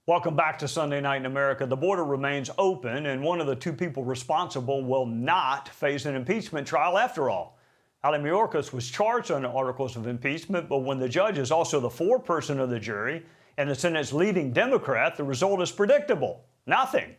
Welcome back to Sunday Night in America. The border remains open, and one of the two people responsible will not face an impeachment trial after all. Ali Mayorkas was charged on articles of impeachment, but when the judge is also the foreperson of the jury and the Senate's leading Democrat, the result is predictable. Nothing.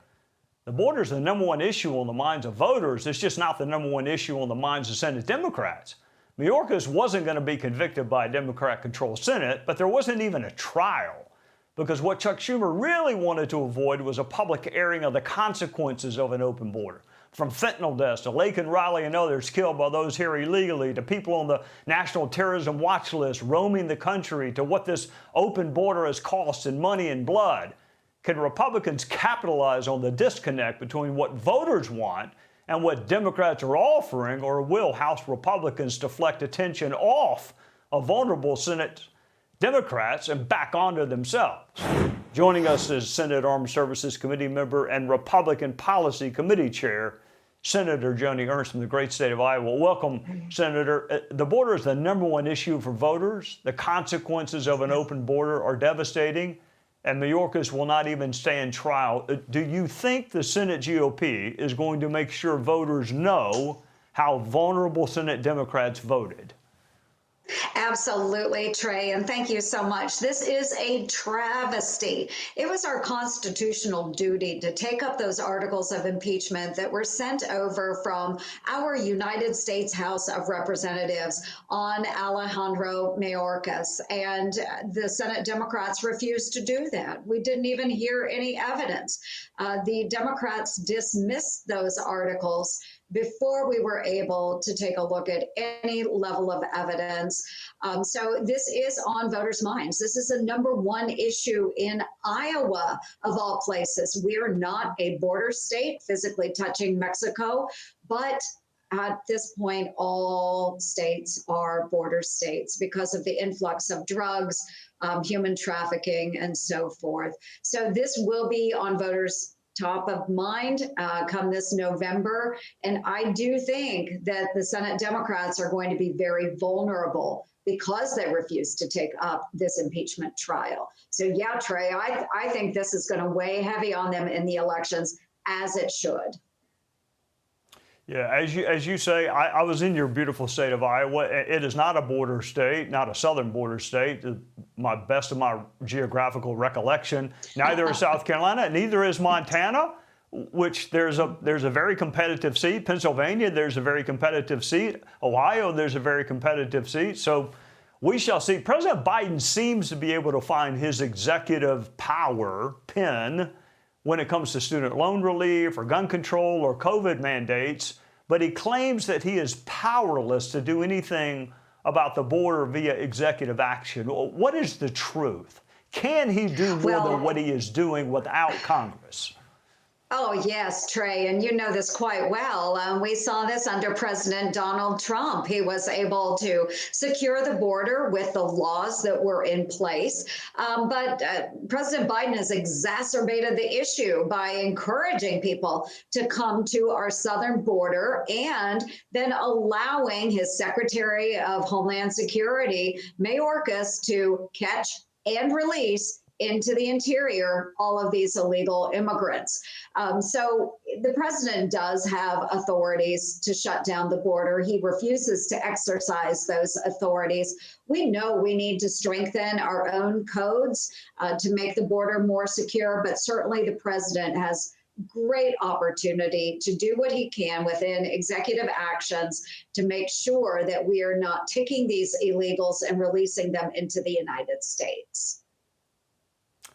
The border is the number one issue on the minds of voters. It's just not the number one issue on the minds of Senate Democrats. Mayorkas wasn't going to be convicted by a Democrat-controlled Senate, but there wasn't even a trial. Because what Chuck Schumer really wanted to avoid was a public airing of the consequences of an open border. From fentanyl deaths to Laken Riley and others killed by those here illegally, to people on the National Terrorism Watch List roaming the country, to what this open border has cost in money and blood. Can Republicans capitalize on the disconnect between what voters want and what Democrats are offering, or will House Republicans deflect attention off of vulnerable Senate Democrats and back onto themselves? Joining us is Senate Armed Services Committee member and Republican Policy Committee Chair, Senator Joni Ernst from the great state of Iowa. Welcome, Senator. The border is the number one issue for voters. The consequences of an open border are devastating, and Mayorkas will not even stand trial. Do you think the Senate GOP is going to make sure voters know how vulnerable Senate Democrats voted? Absolutely, Trey, and thank you so much. This is a travesty. It was our constitutional duty to take up those articles of impeachment that were sent over from our United States House of Representatives on Alejandro Mayorkas, and the Senate Democrats refused to do that. We didn't even hear any evidence. The Democrats dismissed those articles before we were able to take a look at any level of evidence. So this is on voters' minds. This is a number one issue in Iowa, of all places. We are not a border state physically touching Mexico, but at this point, all states are border states because of the influx of drugs, human trafficking, and so forth. So this will be on voters' top of mind come this November. And I do think that the Senate Democrats are going to be very vulnerable because they refuse to take up this impeachment trial. So yeah, Trey, I think this is going to weigh heavy on them in the elections, as it should. Yeah, as you say, I was in your beautiful state of Iowa. It is not a border state, not a southern border state, my best of my geographical recollection. Neither is South Carolina, neither is Montana, which there's a very competitive seat. Pennsylvania, there's a very competitive seat. Ohio, there's a very competitive seat. So we shall see. President Biden seems to be able to find his executive power pin when it comes to student loan relief or gun control or COVID mandates, but he claims that he is powerless to do anything about the border via executive action. What is the truth? Can he do more than what he is doing without Congress? Oh, yes, Trey, and you know this quite well. We saw this under President Donald Trump. He was able to secure the border with the laws that were in place. But President Biden has exacerbated the issue by encouraging people to come to our southern border and then allowing his Secretary of Homeland Security, Mayorkas, to catch and release into the interior all of these illegal immigrants. So the president does have authorities to shut down the border. He refuses to exercise those authorities. We know we need to strengthen our own codes to make the border more secure, but certainly the president has great opportunity to do what he can within executive actions to make sure that we are not taking these illegals and releasing them into the United States.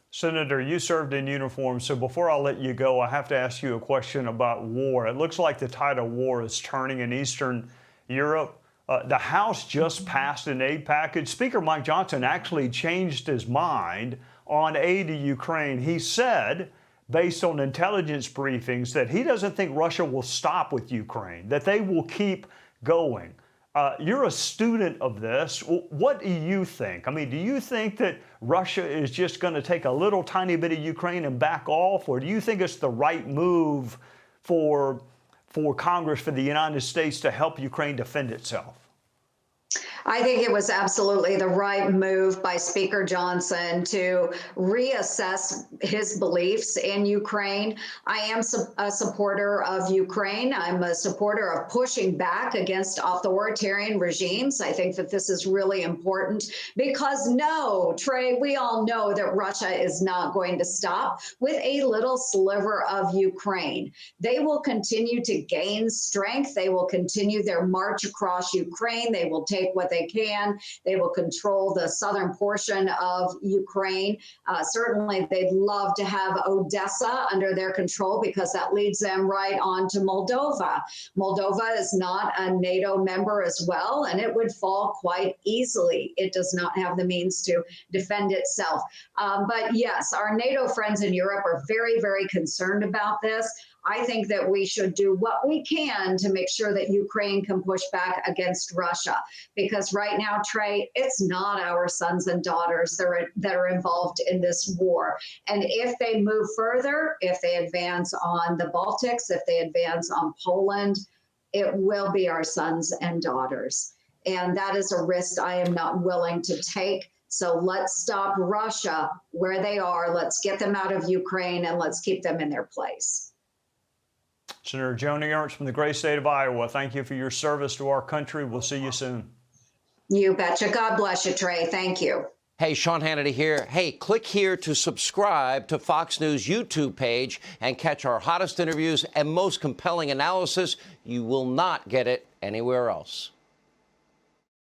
Senator, you served in uniform, so before I let you go, I have to ask you a question about war. It looks like the tide of war is turning in Eastern Europe. The House just passed an aid package. Speaker Mike Johnson actually changed his mind on aid to Ukraine. He said, based on intelligence briefings, that he doesn't think Russia will stop with Ukraine, that they will keep going. You're a student of this. What do you think? I mean, do you think that Russia is just going to take a little tiny bit of Ukraine and back off? Or do you think it's the right move for Congress, for the United States to help Ukraine defend itself? I think it was absolutely the right move by Speaker Johnson to reassess his beliefs in Ukraine. I am a supporter of Ukraine. I'm a supporter of pushing back against authoritarian regimes. I think that this is really important because no, Trey, we all know that Russia is not going to stop with a little sliver of Ukraine. They will continue to gain strength. They will continue their march across Ukraine. They will take what they can. They will control the southern portion of Ukraine. Certainly, they'd love to have Odessa under their control because that leads them right on to Moldova. Moldova is not a NATO member as well, and it would fall quite easily. It does not have the means to defend itself. But yes, our NATO friends in Europe are very, very concerned about this. I think that we should do what we can to make sure that Ukraine can push back against Russia. Because right now, Trey, it's not our sons and daughters that are involved in this war. And if they move further, if they advance on the Baltics, if they advance on Poland, it will be our sons and daughters. And that is a risk I am not willing to take. So let's stop Russia where they are. Let's get them out of Ukraine and let's keep them in their place. Senator Joni Ernst from the great state of Iowa, thank you for your service to our country. We'll see you soon. You betcha. God bless you, Trey. Thank you. Hey, Sean Hannity here. Hey, click here to subscribe to Fox News YouTube page and catch our hottest interviews and most compelling analysis. You will not get it anywhere else.